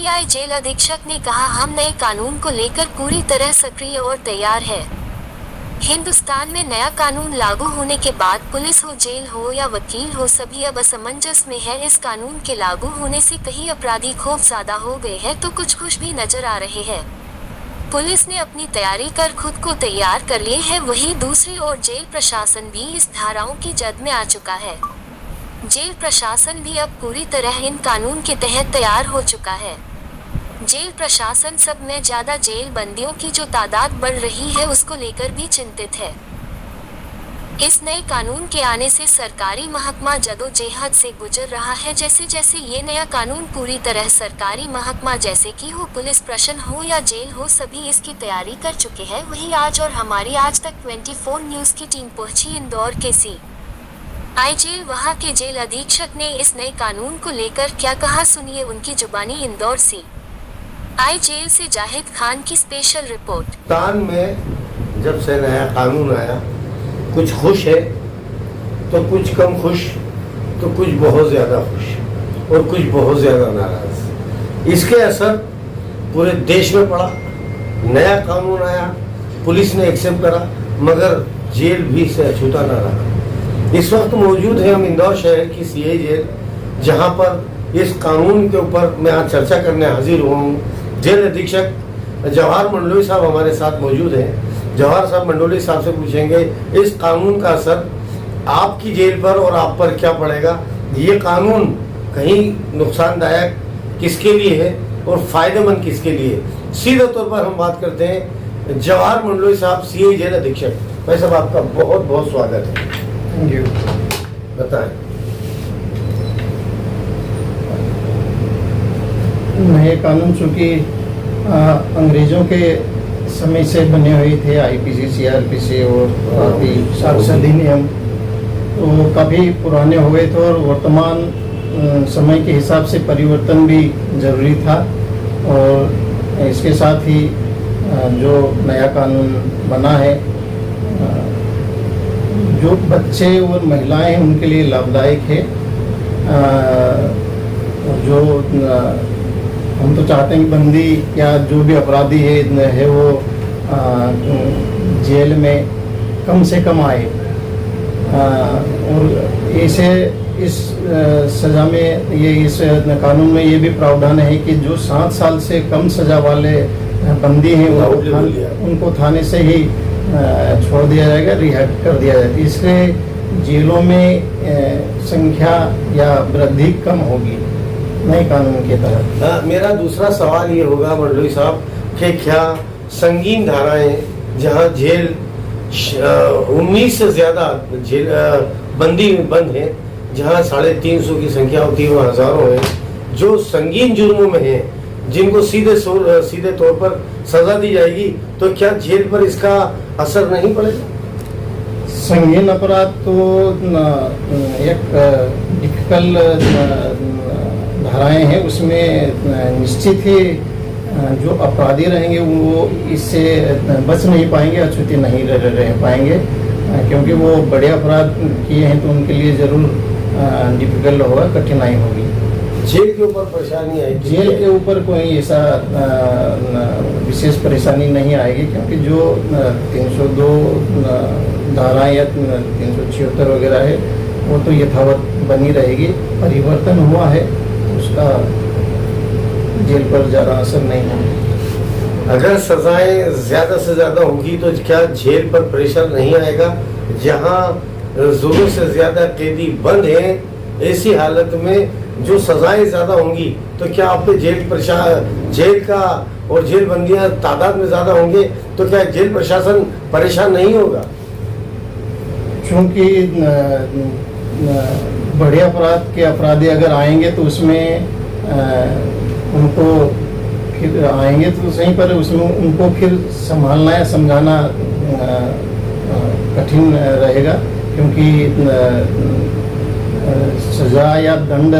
CBI jail अधीक्षक ने कहा, हम नए कानून को लेकर पूरी तरह सक्रिय और तैयार है। हिंदुस्तान में नया कानून लागू होने के बाद पुलिस हो, जेल हो या वकील हो, सभी अब असमंजस में है। इस कानून के लागू होने से कई अपराधी खौफज़दा हो गए हैं तो कुछ खुश भी नजर आ रहे हैं। पुलिस ने अपनी तैयारी कर खुद को तैयार कर लिए है, वहीं दूसरी ओर जेल प्रशासन भी इस धाराओं की जद में आ चुका है। जेल प्रशासन भी अब पूरी तरह इन कानून के तहत तैयार हो चुका है। जेल प्रशासन सब में ज्यादा जेल बंदियों की जो तादाद बढ़ रही है उसको लेकर भी चिंतित है। इस नए कानून के आने से सरकारी महकमा जदोजहद से गुजर रहा है। जैसे जैसे ये नया कानून पूरी तरह सरकारी महकमा जैसे कि हो, पुलिस प्रशासन हो या जेल हो, सभी इसकी तैयारी कर चुके हैं। वहीं आज और हमारी आज तक 24 न्यूज की टीम पहुंची इंदौर के सीआई जेल। वहां के जेल अधीक्षक ने इस नए कानून को लेकर क्या कहा, सुनिए उनकी जुबानी। इंदौर सीआई जेल से जाहिद खान की स्पेशल रिपोर्ट। हिंदुस्तान में जब से नया कानून आया, कुछ खुश है तो कुछ कम खुश, तो कुछ बहुत ज़्यादा खुश और कुछ बहुत ज़्यादा नाराज। इसके असर पूरे देश में पड़ा। नया कानून आया, पुलिस ने एक्सेप्ट करा, मगर जेल भी से अछूता ना रहा। इस वक्त मौजूद है हम इंदौर शहर की सीआई जेल, जहां पर इस कानून के ऊपर मैं आज चर्चा करने हाजिर हुआ हूँ। जेल अधीक्षक जवाहर मंडलोई साहब हमारे साथ मौजूद हैं। जवाहर साहब मंडलोई साहब से पूछेंगे इस कानून का असर आपकी जेल पर और आप पर क्या पड़ेगा। ये कानून कहीं नुकसानदायक किसके लिए है और फायदेमंद किसके लिए। सीधे तौर पर हम बात करते हैं जवाहर मंडलोई साहब, सीआई जेल अधीक्षक। भाई साहब, आपका बहुत बहुत स्वागत है। Thank you. बताएं। नए कानून चूँकि अंग्रेजों के समय से बने हुए थे, आईपीसी, सीआरपीसी और साक्ष्य अधिनियम, तो काफ़ी पुराने हो गए थे और वर्तमान समय के हिसाब से परिवर्तन भी जरूरी था। और इसके साथ ही जो नया कानून बना है, जो बच्चे और महिलाएं हैं उनके लिए लाभदायक है। जो हम तो चाहते हैं कि बंदी या जो भी अपराधी है वो जेल में कम से कम आए। और ऐसे इस सज़ा में इस कानून में ये भी प्रावधान है कि जो 7 साल से कम सज़ा वाले बंदी हैं उनको थाने से ही छोड़ दिया जाएगा, रिहा कर दिया जाएगा। इससे जेलों में संख्या या वृद्धि कम होगी नए कानून के तहत। मेरा दूसरा सवाल ये होगा मंडलोई साहब कि क्या संगीन धाराएं जहां जेल 19 से ज़्यादा जेल बंदी बंद है, जहां 350 की संख्या होती है, वो हज़ारों है जो संगीन जुर्मों में हैं, जिनको सीधे तौर पर सज़ा दी जाएगी, तो क्या जेल पर इसका असर नहीं पड़ेगा? संगीन अपराध तो एक डिफिकल्ट धाराएं हैं, उसमें निश्चित ही जो अपराधी रहेंगे वो इससे बच नहीं पाएंगे, अछूते नहीं रह पाएंगे, क्योंकि वो बड़े अपराध किए हैं तो उनके लिए जरूर डिफिकल्ट होगा, कठिनाई होगी। जेल के ऊपर परेशानी आएगी? जेल के ऊपर कोई ऐसा विशेष परेशानी नहीं आएगी, क्योंकि जो 302 धाराएं या 376 वगैरह है वो तो यथावत बनी रहेगी। परिवर्तन हुआ है, उसका जेल पर ज़्यादा असर नहीं होगा। अगर सजाएं ज़्यादा से ज़्यादा होंगी तो क्या जेल पर प्रेशर नहीं आएगा? जहां ज़रूरत से ज़्यादा कैदी बंद हैं, ऐसी हालत में जो सजाएं ज़्यादा होंगी तो क्या आप पे जेल का और जेल बंदियां तादाद में ज़्यादा होंगे तो क्या जेल प्रशासन परेशान नहीं होगा? क्योंकि बड़े अपराध के अपराधी अगर आएंगे तो उसमें उनको फिर आएंगे तो सही, पर उसमें उनको फिर संभालना या समझाना कठिन रहेगा, क्योंकि सजा या दंड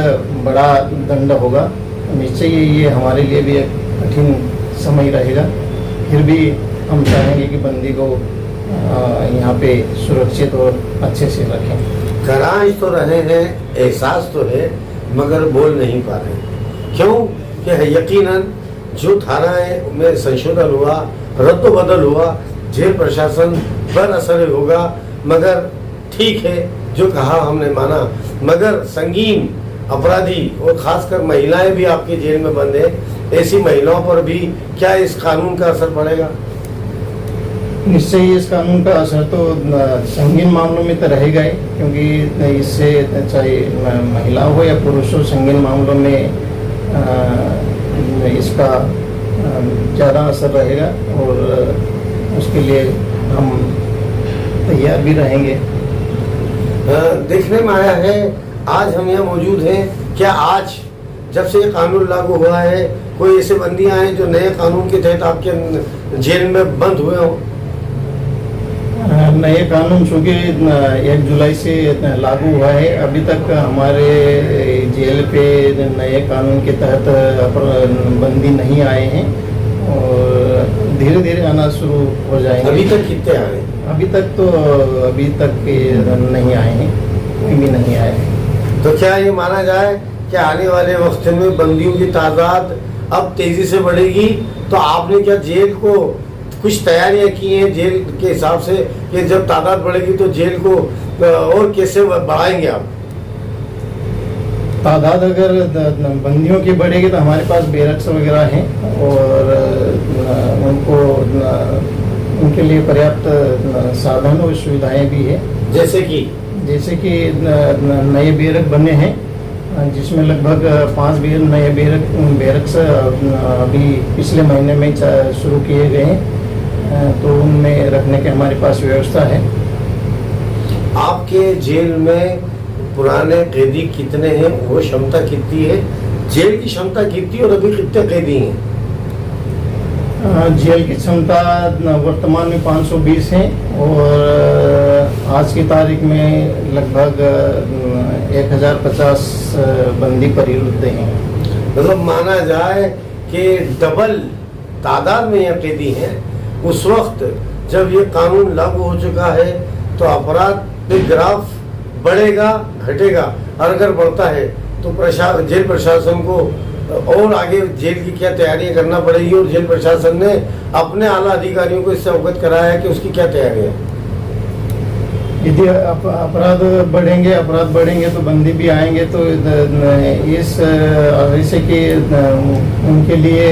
बड़ा दंड होगा। निश्चय ये हमारे लिए भी एक कठिन समय रहेगा। फिर भी हम चाहेंगे कि बंदी को यहाँ पे सुरक्षित और अच्छे से रखें। कराज तो रहे हैं, एहसास तो है, मगर बोल नहीं पा रहे। क्यों कि यकीनन जो धाराएं में संशोधन हुआ, रद्द-बदल हुआ, जेल प्रशासन पर असर होगा। मगर ठीक है, जो कहा हमने माना, मगर संगीन अपराधी और खासकर महिलाएं भी आपकी जेल में बंद है, ऐसी महिलाओं पर भी क्या इस कानून का असर पड़ेगा? निश्चय ही इस कानून का असर तो संगीन मामलों में तो रहेगा ही, क्योंकि इससे चाहे महिला हो या पुरुष हो, संगीन मामलों में इसका ज़्यादा असर रहेगा और उसके लिए हम तैयार भी रहेंगे। देखने में आया है, आज हम यहाँ मौजूद हैं, क्या आज जब से ये कानून लागू हुआ है कोई ऐसे बंदियां हैं जो नए कानून के तहत आपके जेल में बंद हुए हों? नए कानून चूँकि 1 जुलाई से लागू हुआ है, अभी तक हमारे जेल पे नए कानून के तहत बंदी नहीं आए हैं और धीरे धीरे आना शुरू हो जाएंगे। अभी तक कितने आ रहे? अभी तक नहीं आए हैं, कोई भी नहीं आए हैं। तो क्या ये माना जाए कि आने वाले वक्त में बंदियों की तादाद अब तेजी से बढ़ेगी? तो आपने क्या जेल को कुछ तैयारियां की हैं जेल के हिसाब से कि जब तादाद बढ़ेगी तो जेल को और कैसे बढ़ाएंगे आप? तादाद अगर बंदियों की बढ़ेगी तो हमारे पास बैरक्स वगैरह हैं और उनके लिए पर्याप्त साधन और सुविधाएं भी है। जैसे कि नए बैरक बने हैं जिसमें लगभग 5 नए बैरक्स अभी पिछले महीने में शुरू किए गए हैं, तो उनमें रखने के हमारे पास व्यवस्था है। आपके जेल में पुराने कैदी कितने हैं, वो क्षमता कितनी है, जेल की क्षमता कितनी और अभी कितने कैदी हैं? जेल की क्षमता वर्तमान में 520 है और आज की तारीख में लगभग 1050 बंदी परिरुद्ध हैं। मतलब माना जाए कि डबल तादाद में यह कैदी हैं। उस वक्त जब ये कानून लागू हो चुका है तो अपराध में ग्राफ बढ़ेगा घटेगा, और अगर बढ़ता है तो जेल प्रशासन को और आगे जेल की क्या तैयारियां करना पड़ेगी, और जेल प्रशासन ने अपने आला अधिकारियों को इससे अवगत कराया है कि उसकी क्या तैयारी है? यदि अपराध बढ़ेंगे तो बंदी भी आएंगे, तो इस ऐसे कि उनके लिए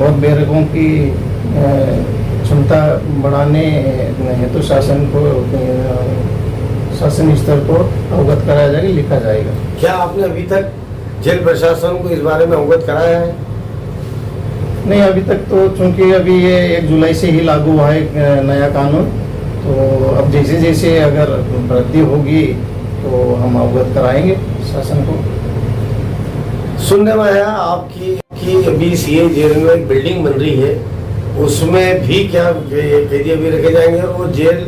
और बैरकों की क्षमता बढ़ाने हेतु शासन स्तर को अवगत कराया जाएगा, लिखा जाएगा। क्या आपने अभी तक जेल प्रशासन को इस बारे में अवगत कराया है? नहीं, अभी तक तो चूंकि अभी ये 1 जुलाई से ही लागू हुआ है नया कानून, तो अब जैसे जैसे अगर वृद्धि होगी तो हम अवगत कराएंगे शासन को। सुनने में आया आपकी अभी सीए जेल में एक बिल्डिंग बन रही है, उसमें भी क्या कैदी अभी रखे जाएंगे, और वो जेल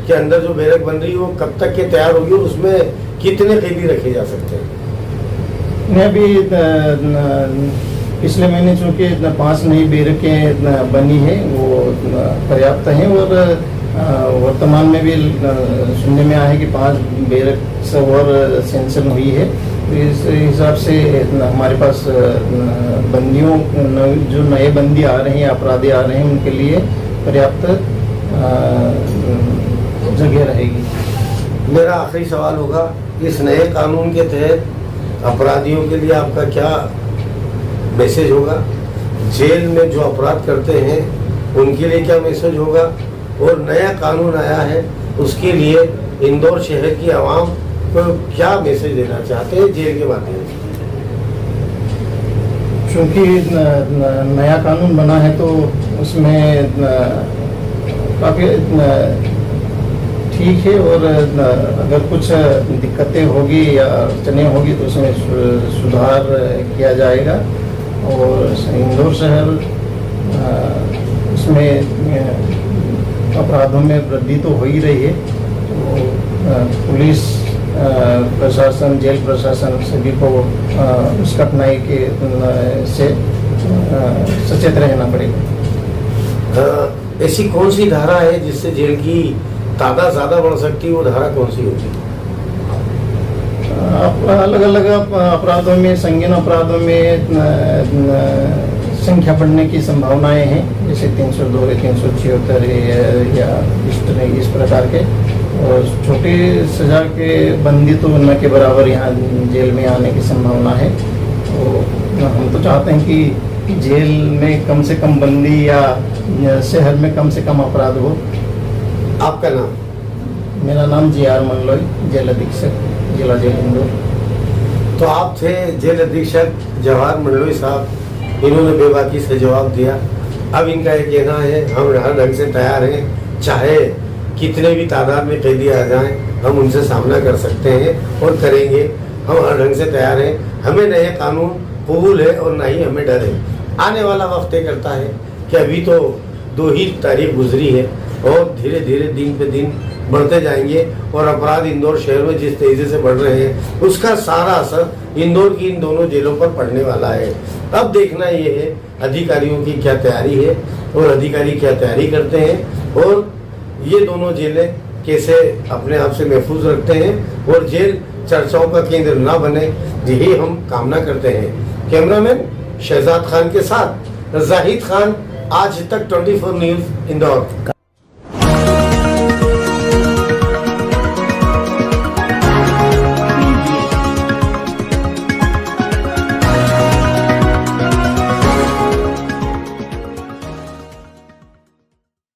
के अंदर जो बैरक बन रही है वो कब तक के तैयार होगी, और उसमें कितने कैदी रखे जा सकते हैं? मैं अभी पिछले महीने चूँकि 5 नई बैरकें बनी है, वो पर्याप्त हैं और वर्तमान में भी सुनने में आया है कि 5 बैरक और सेंक्शन हुई है। तो इस हिसाब से हमारे पास बंदियों जो नए बंदी आ रहे हैं, अपराधी आ रहे हैं, उनके लिए पर्याप्त जगह रहेगी। मेरा आखिरी सवाल होगा, इस नए कानून के तहत अपराधियों के लिए आपका क्या मैसेज होगा? जेल में जो अपराध करते हैं उनके लिए क्या मैसेज होगा, और नया कानून आया है उसके लिए इंदौर शहर की आवाम को क्या मैसेज देना चाहते हैं जेल के माध्यम से? चूँकि नया कानून बना है तो उसमें काफ़ी ठीक है, और अगर कुछ दिक्कतें होगी या अड़चनें होगी तो उसमें सुधार किया जाएगा, और इंदौर शहर उसमें अपराधों में वृद्धि तो हो ही रही है, तो पुलिस प्रशासन, जेल प्रशासन सभी को उस कठिनाई के से सचेत रहना पड़ेगा। ऐसी कौन सी धारा है जिससे जेल की तादाद ज़्यादा बढ़ सकती है, वो धारा कौन सी होगी? अलग अलग अपराधों में, संगीन अपराधों में संख्या बढ़ने की संभावनाएं हैं, जैसे 302 है, 376 है या इस प्रकार के। और छोटी सजा के बंदी तो न के बराबर यहाँ जेल में आने की संभावना है। तो हम तो चाहते हैं कि जेल में कम से कम बंदी या शहर में कम से कम अपराध हो। आपका नाम? मेरा नाम JR मंडलोई, जेल अधीक्षक, जिला जेल इंदौर। तो आप थे जेल अधीक्षक जवाहर मंडलोई साहब, इन्होंने बेबाकी से जवाब दिया। अब इनका ये कहना है हम हर ढंग से तैयार हैं, चाहे कितने भी तादाद में कैदी आ जाएं, हम उनसे सामना कर सकते हैं और करेंगे। हम हर ढंग से तैयार हैं, हमें न ये कानून कबूल है और ना ही हमें डर है। आने वाला वक्त तय करता है कि अभी तो 2 ही तारीख गुजरी है और धीरे धीरे दिन पे दिन बढ़ते जाएंगे और अपराध इंदौर शहर में जिस तेजी से बढ़ रहे हैं उसका सारा असर इंदौर की इन दोनों जेलों पर पड़ने वाला है। अब देखना ये है अधिकारियों की क्या तैयारी है और अधिकारी क्या तैयारी करते हैं और ये दोनों जेलें कैसे अपने आप से महफूज रखते हैं और जेल चर्चाओं का केंद्र ना बने, यही हम कामना करते हैं। कैमरामैन शहजाद खान के साथ जाहिद खान, आज तक 24 न्यूज़ इंदौर।